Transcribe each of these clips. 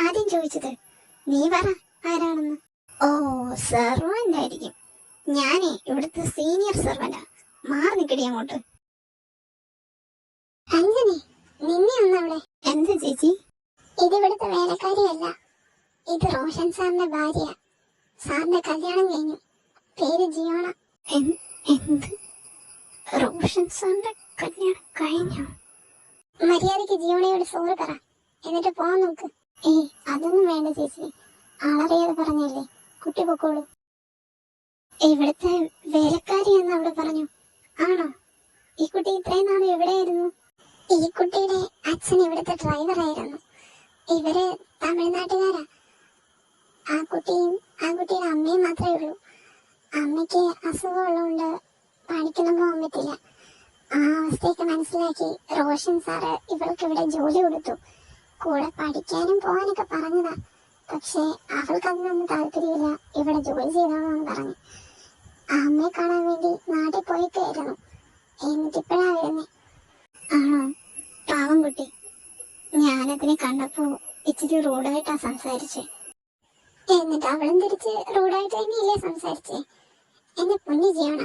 ആദ്യം ചോദിച്ചത്? നീ പറ ആരാണെന്ന്. ഓ, സെർവന്റ് ആയിരിക്കും. ഞാനേ ഇവിടുത്തെ സീനിയർ സെർവന്റാ. മാറി നിക്കടി അങ്ങോട്ട്. അഞ്ജനി, നിന്നെ ഒന്നവിടെ. എന്താ ചേച്ചി? ഇത് ഇവിടുത്തെ വേലക്കാരിയല്ല, ഇത് റോഷൻ സാറിന്റെ ഭാര്യ. സാറിന്റെ കല്യാണം കഴിഞ്ഞു. പേര് ജിയോണ. എന്ത്? റോഷൻ സാറിന്റെ കല്യാണം കഴിഞ്ഞു? മര്യാദക്ക് ജിയോണയോട് സോറി പറ, എന്നിട്ട് പോവാൻ നോക്ക്. അതൊന്നും വേണ്ട ചേച്ചി, ആളറിയാതെ പറഞ്ഞല്ലേ, കുട്ടി പൊക്കോളൂ. ഇവിടുത്തെ വേലക്കാരി എന്ന് അവിടെ പറഞ്ഞു. ആണോ? ഈ കുട്ടി ഇത്രയും നാൾ എവിടെയായിരുന്നു? ഈ കുട്ടിയുടെ അച്ഛൻ ഇവിടുത്തെ ഡ്രൈവറായിരുന്നു. ഇവര് തമിഴ്നാട്ടുകാരാ. ആ കുട്ടിയുടെ അമ്മയും മാത്രമേ ഉള്ളൂ. അമ്മയ്ക്ക് അസുഖമുള്ളതുകൊണ്ട് പണിക്കൊന്നും പോകാൻ പറ്റില്ല. ആ അവസ്ഥയൊക്കെ മനസ്സിലാക്കി റോഷൻ സാറ് ഇവൾക്ക് ഇവിടെ ജോലി കൊടുത്തു. കൂടെ പഠിക്കാനും പോകാനൊക്കെ പറഞ്ഞതാ. പക്ഷെ അവൾക്ക് അതിനൊന്നും താല്പര്യമില്ല. ഇവിടെ ജോലി ചെയ്തോളാന്ന് പറഞ്ഞു. അമ്മയെ കാണാൻ വേണ്ടി നാട്ടിൽ പോയിട്ടായിരുന്നു. എന്നിട്ടിപ്പോഴാ വരുന്നേ. ആണോ? പാവം കുട്ടി. ഞാനതിനെ കണ്ടപ്പോ ഇച്ചിരി റൂഡായിട്ടാ സംസാരിച്ചേ. എന്നിട്ട് അവളും തിരിച്ച് റൂഡായിട്ട് തന്നെയല്ലേ സംസാരിച്ചേ? എന്റെ പൊന്നു ജീവന,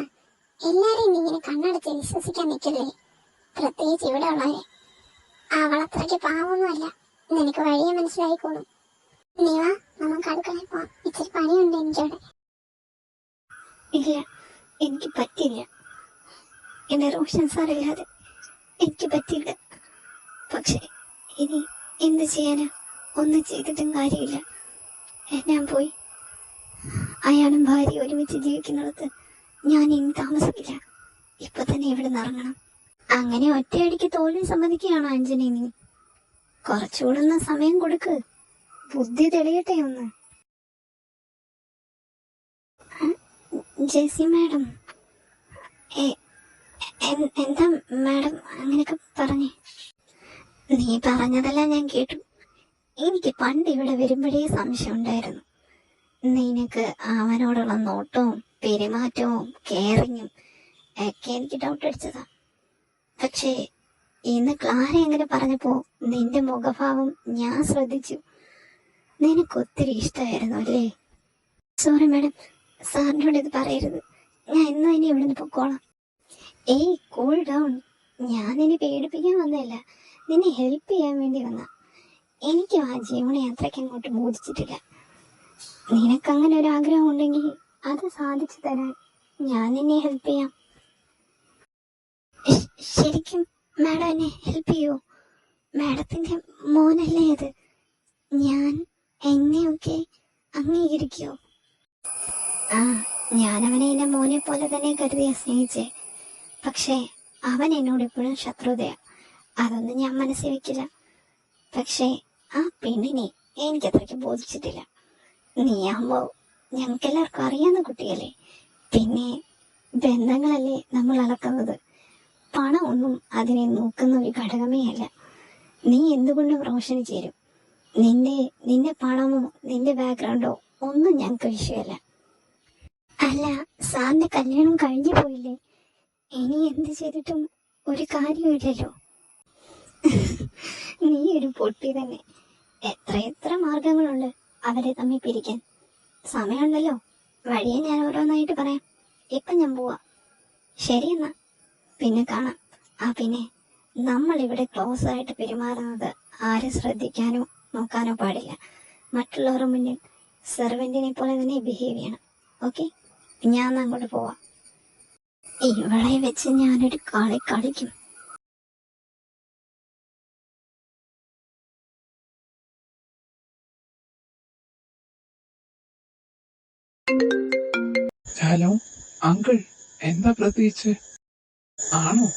എല്ലാരെയും ഇങ്ങനെ കണ്ണടച്ച് വിശ്വസിക്കാൻ നിൽക്കല്ലേ, പ്രത്യേകിച്ച് ഇവിടെ ഉള്ളവരെ. അവളത്രയ്ക്ക് പാവമൊന്നുമല്ല. നിനക്ക് വഴിയെ മനസ്സിലായിക്കോളും. നീ വാ, നമുക്ക് അടുക്കളയിൽ പോവാം. ഇച്ചിരി പണിയുണ്ട് എനിക്കവിടെ. ഇല്ല, എനിക്ക് പറ്റില്ല. എന്റെ റോഷൻ സാറില്ലാതെ എനിക്ക് പറ്റില്ല. പക്ഷെ ഇനി എന്ത് ചെയ്യാനാ? ഒന്നും ചെയ്തിട്ടും കാര്യമില്ല. ഞാൻ പോയി. അയാളും ഭാര്യ ഒരുമിച്ച് ജീവിക്കുന്നിടത്ത് ഞാൻ ഇനി താമസിക്കില്ല. ഇപ്പൊ തന്നെ ഇവിടെ നിന്ന് ഇറങ്ങണം. അങ്ങനെ ഒറ്റയടിക്ക് തോൽവി സമ്മതിക്കുകയാണോ അഞ്ജനി? നീ കുറച്ചുകൂടെ സമയം കൊടുക്ക്, ബുദ്ധി തെളിയട്ടെ ഒന്ന്. ജെസി മാഡം, എന്താ മാഡം അങ്ങനെയൊക്കെ പറഞ്ഞേ? നീ പറഞ്ഞതെല്ലാം ഞാൻ കേട്ടു. എനിക്ക് പണ്ട് ഇവിടെ വരുമ്പോഴേ സംശയം ഉണ്ടായിരുന്നു. നിനക്ക് അവനോടുള്ള നോട്ടവും പെരുമാറ്റവും കെയറിങ്ങും ഒക്കെ എനിക്ക് ഡൗട്ട് അടിച്ചതാ. പക്ഷേ ഇന്ന് ക്ലാര എങ്ങനെ പറഞ്ഞപ്പോ നിന്റെ മുഖഭാവം ഞാൻ ശ്രദ്ധിച്ചു. നിനക്ക് ഒത്തിരി ഇഷ്ടമായിരുന്നു അല്ലേ? സോറി മാഡം, സാറിനോട് ഇത് പറയരുത്. ഞാൻ ഇന്നും ഇനി ഇവിടുന്ന് പൊക്കോളാം. Cool down. ഞാൻ നിന്നെ പേടിപ്പിക്കാൻ വന്നതല്ല, നിന്നെ ഹെൽപ്പ് ചെയ്യാൻ വേണ്ടി വന്ന. എനിക്കും ആ ജീവന യാത്രയ്ക്ക് അങ്ങോട്ട് ബോധിച്ചിട്ടില്ല. നിനക്കങ്ങനെ ഒരു ആഗ്രഹം ഉണ്ടെങ്കിൽ അത് സാധിച്ചു തരാൻ ഞാൻ നിന്നെ ഹെൽപ്പ് ചെയ്യാം. ശരിക്കും മാഡം എന്നെ ഹെൽപ്പ് ചെയ്യോ? മാഡത്തിന്റെ മോനല്ലേ അത്? ഞാൻ എന്നെയൊക്കെ അംഗീകരിക്കോ? ഞാൻ അവനെ എന്റെ മോനെ പോലെ തന്നെ കരുതിയ സ്നേഹിച്ചേ. പക്ഷേ അവൻ എന്നോട് എപ്പോഴും ശത്രുതയാ. അതൊന്നും ഞാൻ മനസ്സിൽ വെക്കില്ല. പക്ഷേ ആ പെണ്ണിനെ എനിക്കത്രയ്ക്ക് ബോധിച്ചിട്ടില്ല. നീയാകുമ്പോ ഞങ്ങൾക്കെല്ലാവർക്കും അറിയാവുന്ന കുട്ടിയല്ലേ. പിന്നെ ബന്ധങ്ങളല്ലേ നമ്മൾ അളക്കുന്നത്. പണം ഒന്നും അതിനെ നോക്കുന്ന ഒരു ഘടകമേ അല്ല. നീ എന്തുകൊണ്ടും റോഷന് ചേരും. നിന്റെ പണമോ നിന്റെ ബാക്ക്ഗ്രൗണ്ടോ ഒന്നും ഞങ്ങൾക്ക് വിഷയമല്ല. അല്ല, സാറിന്റെ കല്യാണം കഴിഞ്ഞു പോയില്ലേ? ഇനി എന്ത് ചെയ്തിട്ടും ഒരു കാര്യമില്ലല്ലോ. നീ ഒരു പൊട്ടി തന്നെ. എത്ര മാർഗങ്ങളുണ്ട് അവരെ തമ്മിൽ പിരിക്കാൻ. സമയമുണ്ടല്ലോ, വഴിയെ ഞാൻ ഓരോന്നായിട്ട് പറയാം. ഇപ്പം ഞാൻ പോവാ. ശരിയെന്നാ, പിന്നെ കാണാം. പിന്നെ നമ്മൾ ഇവിടെ ക്ലോസ് ആയിട്ട് പെരുമാറുന്നത് ആരും ശ്രദ്ധിക്കാനോ നോക്കാനോ പാടില്ല. മറ്റുള്ളവരുടെ മുന്നിൽ സെർവന്റിനെ പോലെ തന്നെ ബിഹേവ് ചെയ്യണം. ഓക്കെ, ഞാൻ അങ്ങോട്ട് പോവാം. ഇവളെ വെച്ച് ഞാനൊരു കളി കളിക്കും. ഹലോ അങ്കിൾ, എന്താ പ്രത്യേകിച്ച്? ആണോ?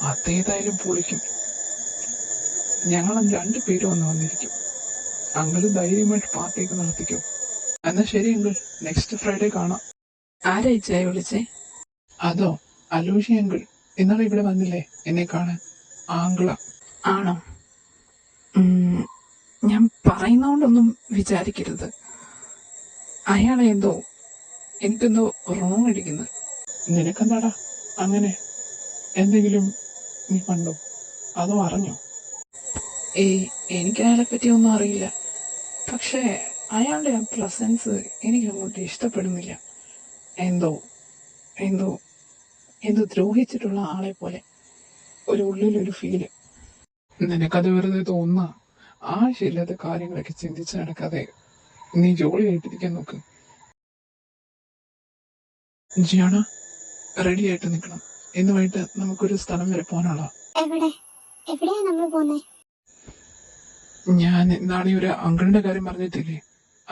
അതേതായാലും പൊളിക്കും. ഞങ്ങളും 2 പേരും വന്നിരിക്കും. അങ്കിള് ധൈര്യമായിട്ട് പാർട്ടിയൊക്കെ നടത്തിക്കും. എന്നാ ശരി അങ്കിൾ, നെക്സ്റ്റ് ഫ്രൈഡേ കാണാം. ആരായിച്ചായി വിളിച്ചേ? അതോ, അലോഷി അങ്കിൾ. ഇന്നലെ ഇവിടെ വന്നില്ലേ എന്നെ കാണാൻ? ആങ്കിളാ. ആണോ? ഞാൻ പറയുന്നോണ്ടൊന്നും വിചാരിക്കരുത്. അയാളെ എനിക്കെന്തോ റോങ് അടിക്കുന്നു. നിനക്കെന്താടാ അങ്ങനെ? എന്തെങ്കിലും നീ കണ്ടോ അതോ അറിഞ്ഞോ? ഏയ്, എനിക്ക് അയാളെ പറ്റി ഒന്നും അറിയില്ല. പക്ഷേ അയാളുടെ ആ പ്രസൻസ് എനിക്ക് അങ്ങോട്ട് ഇഷ്ടപ്പെടുന്നില്ല. എന്തോ എന്തോ എന്തോ ദ്രോഹിച്ചിട്ടുള്ള ആളെ പോലെ ഒരു ഉള്ളിലൊരു ഫീല്. നിനക്കത് വെറുതെ തോന്നുന്ന ആവശ്യമില്ലാത്ത കാര്യങ്ങളൊക്കെ ചിന്തിച്ച് നടക്കാതെ നീ ജോലിയായിട്ടിരിക്കാൻ നോക്ക്. ജിയാണ, റെഡി ആയിട്ട് നിൽക്കണം. ഇന്ന് വൈകിട്ട് നമുക്കൊരു സ്ഥലം വരെ പോകാനുള്ള. എവിടെ എവിടെയാ നമ്മൾ പോകുന്നത്? ഞാൻ നാളെ ഒരു അങ്കിളിന്റെ കാര്യം പറഞ്ഞിട്ടില്ലേ,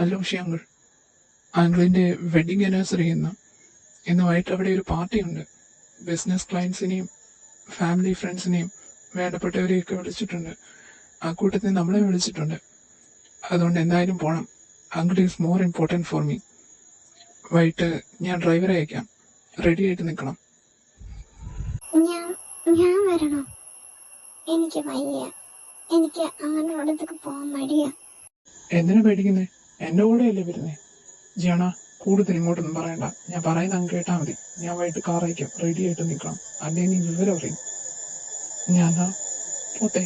അലോഷി അങ്കിൾ. അങ്കിളിന്റെ വെഡിങ് ആനിവേഴ്സറി ഇന്ന് വൈകിട്ട് അവിടെ ഒരു പാർട്ടി ഉണ്ട്. ബിസിനസ് ക്ലയൻസിനെയും ഫാമിലി ഫ്രണ്ട്സിനെയും വേണ്ടപ്പെട്ടവരെയൊക്കെ വിളിച്ചിട്ടുണ്ട്. ആ കൂട്ടത്തിൽ നമ്മളെ വിളിച്ചിട്ടുണ്ട്. അതുകൊണ്ട് എന്തായാലും പോണം. Uncle is more important for me. വൈകിട്ട് ഞാൻ ഡ്രൈവറെ അയക്കാം. റെഡി ആയിട്ട് നിൽക്കണം. ഞാൻ ഞാൻ വരണോ? എനിക്ക് വയ്യ. എനിക്ക് അങ്ങനെ അടുത്തേക്ക് പോകാൻ മടിയാ. എന്തിനാ പേടിക്കുന്നേ? എൻ്റെ കൂടെയല്ലേ വരുന്നേ. ജിയാണ, കൂടുതൽ ഇങ്ങോട്ടൊന്നും പറയണ്ട. ഞാൻ പറയുന്ന അങ്ങ് കേട്ടാൽ മതി. ഞാൻ വൈകിട്ട് കാർ അയക്കാം. റെഡി ആയിട്ട് നിൽക്കണം. അല്ലെങ്കിൽ നീ വിവരം അറിയും. ഞാനാ പോട്ടെ.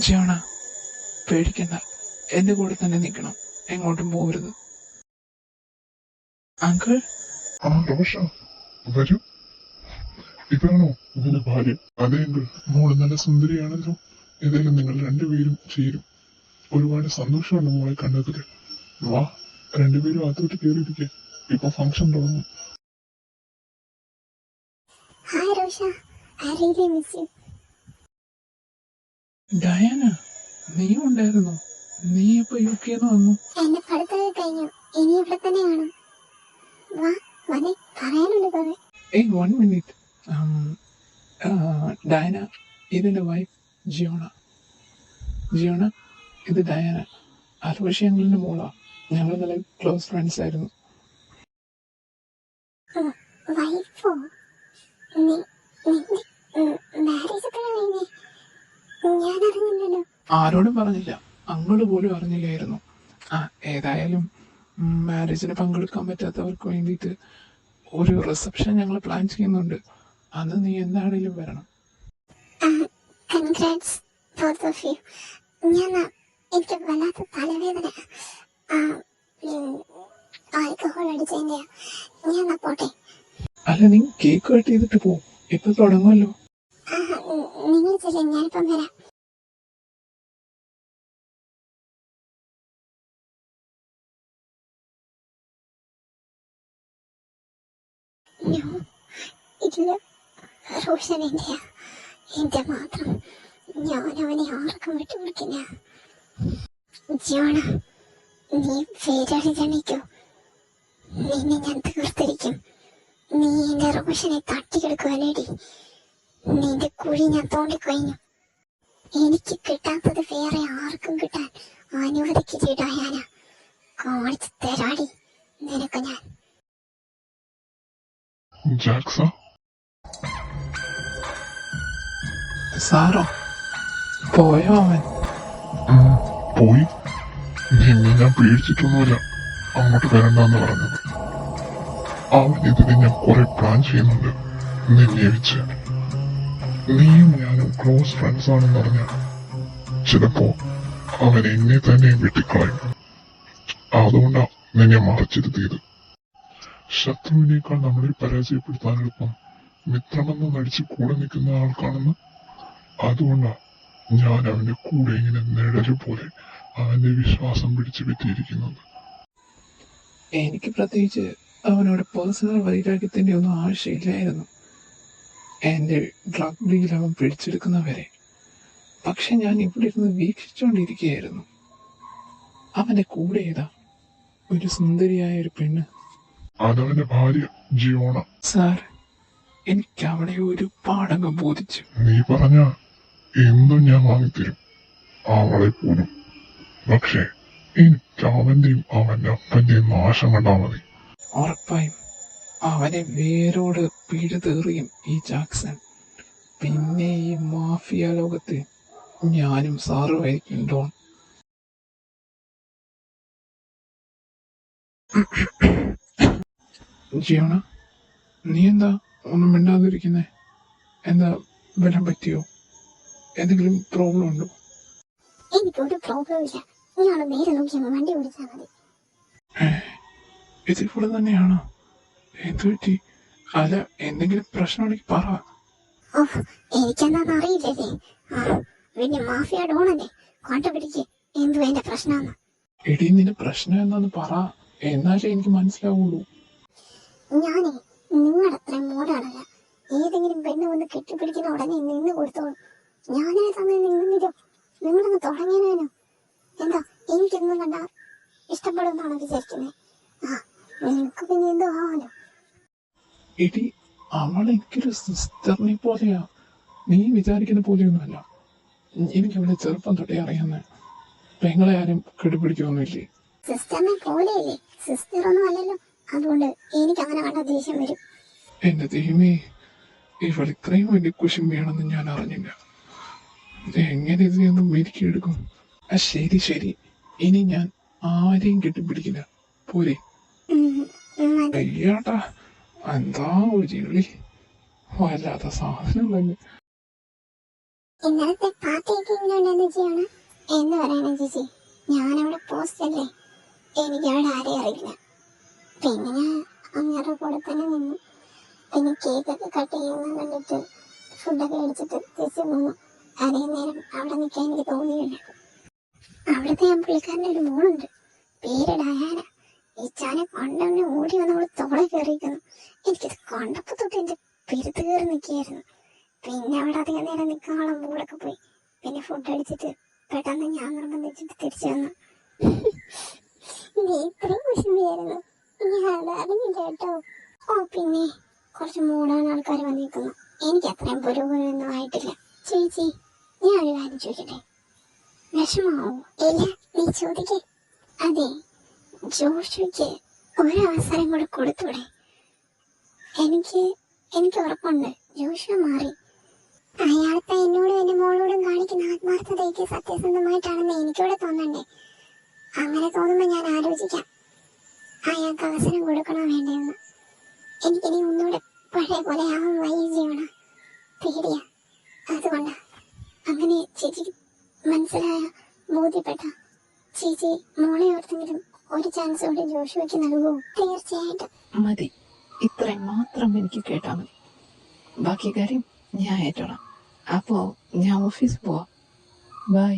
ജിയാണ, പേടിക്കണ്ട. എൻ്റെ കൂടെ തന്നെ നിൽക്കണം. എങ്ങോട്ടും പോകരുത്. അങ്കിൾ. ആ റോഷ, വരൂ. ഇതാണോ ഇതിന്റെ ഭാര്യ? അതെ എങ്കിൽ മോള് നല്ല സുന്ദരിയാണല്ലോ. ഏതായാലും നിങ്ങൾ രണ്ടുപേരും ചേരും. ഒരുപാട് സന്തോഷമുണ്ട് മോളെ കണ്ടതില്. വാ, രണ്ടുപേരും അകത്തോട്ട് കയറിയിരിക്കെ. ഇപ്പൊ ഫംഗ്ഷൻ തുടങ്ങും. Hi Rocher, I really miss you. Diana, നീ ഉണ്ടായിരുന്നോ? നീ ഇപ്പൊ യു കെന്ന് വന്നു? എന്റെ പഠിത്തമൊക്കെ കഴിഞ്ഞു. ഇനി ഇവിടെ തന്നെ കാണും. വാ, വന്നേ, പറയാനുണ്ട് കുറെ. ഏയ്, 1 മിനിറ്റ്. ഡയന, ഇതെന്റെ വൈഫ് ജിയോണ. ജിയോണ, ഇത് ഡയാന, അലോഷി അങ്കിളിന്റെ മോളാ. ഞങ്ങൾ നല്ല ക്ലോസ് ഫ്രണ്ട്സ് ആയിരുന്നു. വൈഫോ? മാരേജ് എപ്പോഴാ കഴിഞ്ഞേ? ഞാൻ അറിഞ്ഞില്ലല്ലോ. ആരോടും പറഞ്ഞില്ല. അങ്കിള് പോലും അറിഞ്ഞില്ലായിരുന്നു. ഏതായാലും മാരേജിന് പങ്കെടുക്കാൻ പറ്റാത്തവർക്ക് വേണ്ടിയിട്ട് ഒരു റിസപ്ഷൻ ഞങ്ങൾ പ്ലാൻ ചെയ്യുന്നുണ്ട്. അന്ന് നീ എന്താണേലും വരണം. Congrats both of you. എനിക്ക് വല്ലാത്ത തലവേദന. ആൽക്കഹോൾ അടിച്ചതിന്റെ. ഞാൻ പോട്ടെ. അല്ല, നീ കേക്ക് കട്ട് ചെയ്തിട്ട് പോ. ഇപ്പൊ തുടങ്ങുമല്ലോ. നിങ്ങൾ ചെല്ലേ, ഞാനിപ്പം വരാം. ഇല്ല, റോഷൻ എന്റെയാ, എന്റെ മാത്രം. ഞാൻ അവനെ ആർക്കും വിട്ടുകൊടുക്കില്ല. ജോണ, നീ പേരടി ജണിക്കോ? നിന്നെ ഞാൻ തീർത്തിരിക്കും. നീ എന്റെ റോഷനെ തട്ടിയെടുക്കുവാനേടി. നിന്റെ കുഴി ഞാൻ തോണ്ടിക്കഴിഞ്ഞു. എനിക്ക് കിട്ടാത്തത് വേറെ ആർക്കും കിട്ടാൻ അനുവദിക്കില്ലായാന. കാണിച്ചു തരാടി നിനക്ക് ഞാൻ. ജാക്സ, സാറോ? പോയോ അവൻ? പോയി. നിന്നെ ഞാൻ പേടിച്ചിട്ടൊന്നുമില്ല അങ്ങോട്ട് വരണ്ടെന്ന് പറഞ്ഞത്. അവൻ ഇതിന് ഞാൻ കുറെ പ്ലാൻ ചെയ്യുന്നുണ്ട്. നിന്നെ വെച്ച് നീയും ഞാനും ക്ലോസ് ഫ്രണ്ട്സ് ആണെന്ന് പറഞ്ഞ ചിലപ്പോ അവൻ എന്നെ തന്നെ വെട്ടിക്കളയും. അതുകൊണ്ടാ നിന്നെ മറച്ചിരുത്തിയത്. ശത്രുവിനേക്കാൾ നമ്മളെ പരാജയപ്പെടുത്താൻ എളുപ്പം മിത്രമെന്ന് നടിച്ച് കൂടെ നിൽക്കുന്ന ആൾക്കാണെന്ന്. അതുകൊണ്ടാ ഞാൻ അവന്റെ കൂടെ ഇങ്ങനെ നിഴല് പോലെ അവന്റെ വിശ്വാസം പിടിച്ചു പറ്റിയിരിക്കുന്നത്. എനിക്ക് പ്രത്യേകിച്ച് അവനോട് പേഴ്സണൽ വൈരാഗ്യത്തിന്റെ ഒന്നും ആവശ്യമില്ലായിരുന്നു. എന്റെ ഡ്രഗ് ഡീൽ അവൻ പിടിച്ചെടുക്കുന്നവരെ. പക്ഷെ ഞാൻ ഇവിടെ ഇരുന്ന് വീക്ഷിച്ചുകൊണ്ടിരിക്കുകയായിരുന്നു. അവന്റെ കൂടെ ഏതാ ഒരു സുന്ദരിയായ ഒരു പെണ്ണ്. അതവന്റെ ഭാര്യ ജിയോണ. സാർ, എനിക്ക് അവളെ ഒരു പാഠങ്ങൾ ബോധിച്ചു. നീ പറഞ്ഞ എന്തും ഞാൻ വാങ്ങിത്തരും, അവളെ പോലും. പക്ഷേ എനിക്ക് അവന്റെയും അവന്റെ അപ്പന്റെയും നാശം കണ്ടാ മതി. ഉറപ്പായും അവനെ വേരോട് പിഴുതേറിയും ഈ ജാക്സൺ. പിന്നെ ഈ മാഫിയ ലോകത്ത് ഞാനും സാറുമായിരിക്കും ഡോൺ. ജിയോണ, നീ എന്താ ഒന്നും മിണ്ടാതിരിക്കുന്നേ? എന്താ ബലം പറ്റിയോ? എന്തെങ്കിലും പ്രോബ്ലം ഉണ്ടോ? എനിക്കൊരു പ്രോബ്ലം ഇല്ല. ഇയാള് നേരെ നോക്കി അങ്ങ് വണ്ടി ഓടിച്ചാൽ മതി. ഇതിവിടെ തന്നെയാണോ? എന്ത് പറ്റി? അല്ല, എന്തെങ്കിലും പ്രശ്നമുണ്ടെങ്കിൽ പറ. ഓ, എനിക്കെന്താന്ന് അറിയില്ലല്ലേ. ആ, പിന്നെ മാഫിയ ഡോണല്ലേ, കണ്ടുപിടിക്ക് എന്തു എന്റെ പ്രശ്നമെന്ന്. എടി, നിന്റെ പ്രശ്നം എന്താന്ന് പറ, എന്നാലേ എനിക്ക് മനസ്സിലാവുള്ളൂ. ഞാനേ നിങ്ങളുടെ അത്രയും മൂടാണല്ല. ഏതെങ്കിലും പെണ്ണ് വന്ന് കെട്ടിപ്പിടിക്കുന്ന ഉടനെ നിന്ന് കൊടുത്തോളൂ. ഞാനേ തന്നെ നിന്നില്ലോ, നിങ്ങളൊന്ന് തുടങ്ങിയാനോ? എന്താ എനിക്കൊന്നും കണ്ട ഇഷ്ടപ്പെടുന്നാണോ വിചാരിക്കുന്നത്? ആ, നിങ്ങൾക്ക് പിന്നെ എന്തോ ആവാലോ. എടി, അവൾ എനിക്കൊരു സിസ്റ്ററിനെ പോലെയാ, നീ വിചാരിക്കുന്ന പോലെയൊന്നുമല്ല. എനിക്ക് അവളെ ചെറുപ്പം തൊട്ടേ അറിയാവുന്ന. പെങ്ങളെ ആരും കെട്ടിപ്പിടിക്കൊന്നുമില്ലേ. സിസ്റ്ററിനെ പോലെയല്ലേ? സിസ്റ്റർ ഒന്നും അല്ലല്ലോ, അതുകൊണ്ട് എനിക്ക് അങ്ങനെ കണ്ട ദേഷ്യം വരും. എന്റെ ദൈവമേ, ഇവൾ ഇത്രയും വലിയ കുശുമ്പിയാണെന്ന് ഞാൻ അറിഞ്ഞില്ല. എങ്ങനെ ഇതിനൊന്നും മെരുക്കിയെടുക്കും? ശരി ശരി, ഇനി ഞാൻ ആരെയും കെട്ടിപ്പിടിക്കില്ല, പോരെ? മതി. അയ്യാട്ടാ, എന്താ ഒരു വിളി, വല്ലാത്ത സാധനം തന്നെ. ഇന്നലത്തെ പാർട്ടിയൊക്കെ ഇങ്ങനെയുണ്ടെന്ന് ചെയ്യണം എന്ന് പറയണ ചേച്ചി. ഞാനവിടെ പോസ്റ്റ് അല്ലേ, എനിക്ക് അവിടെ ആരെയും അറിയില്ല. പിന്നെ ഞാൻ അങ്ങേരുടെ കൂടെ തന്നെ നിന്നു. പിന്നെ കേക്കൊക്കെ കട്ട് ചെയ്യുന്ന കണ്ടിട്ട് ഫുഡൊക്കെ അടിച്ചിട്ട് തിരിച്ചു പോന്നു. അതേ നേരം അവിടെ നിൽക്കാൻ എനിക്ക് തോന്നിയില്ല. അവിടുത്തെ ഞാൻ പുള്ളിക്കാരൻ്റെ ഒരു മോളുണ്ട്, പേര് ഡയാന. ഇച്ചാനെ കൊണ്ടവനെ ഓടി വന്നവള് തോളെ കയറിയിരിക്കുന്നു. എനിക്കത് കണ്ടപ്പോ തൊട്ട് എന്റെ പെരുത്ത് കയറി നിൽക്കുകയായിരുന്നു. പിന്നെ അവിടെ അധികം നേരം നിൽക്കാനുള്ള മൂടൊക്കെ പോയി. പിന്നെ ഫുഡ് അടിച്ചിട്ട് പെട്ടെന്ന് ഞാൻ നിർബന്ധിച്ചിട്ട് തിരിച്ചു വന്നു. നീ ഇത്രയും വിഷമിയായിരുന്നു, ഞാൻ അറിഞ്ഞില്ല കേട്ടോ. ഓ, പിന്നെ കുറച്ച് മൂടാൻ ആൾക്കാർ വന്നിരിക്കുന്നു. എനിക്ക് അത്രയും പുരോഗമനൊന്നും ആയിട്ടില്ല. ചേച്ചി, ഞാൻ ഒരു കാര്യം ചോദിക്കട്ടെ, വിഷമാവോ? ഇല്ല, നീ ചോദിക്കേ. അതെ, ജോഷുക്ക് ഒരവസരം കൂടെ കൊടുത്തൂടെ? എനിക്ക് ഉറപ്പുണ്ട് ജോഷു മാറി. അയാളത്തെ എന്നോടും എന്റെ മോളോടും കാണിക്കുന്ന ആത്മാർത്ഥതയ്ക്ക് സത്യസന്ധമായിട്ടാണെന്ന് എനിക്കിവിടെ തോന്നണ്ടേ? അങ്ങനെ തോന്നുമ്പോ ഞാൻ ആലോചിക്കാം അയാൾക്ക് അവസരം കൊടുക്കണോ വേണ്ടെന്ന്. എനിക്കിനി ഒന്നുകൂടെ പഴയ പോലെ ആവും വയ്യ ജീവന, പേടിയാ. അതുകൊണ്ടാ. അങ്ങനെ ചേച്ചിക്ക് മനസ്സിലായ, ബോധ്യപ്പെട്ട ചേച്ചി മോളെ ഓർത്തെങ്കിലും ഒരു ചാൻസ് കൂടി ജോഷുവയ്ക്ക് നൽകുമോ? തീർച്ചയായിട്ടും. മതി, ഇത്രയും മാത്രം എനിക്ക് കേട്ടാ മതി. ബാക്കി കാര്യം ഞാൻ ഏറ്റോളാം. അപ്പോ ഞാൻ ഓഫീസിൽ പോവാം. ബൈ.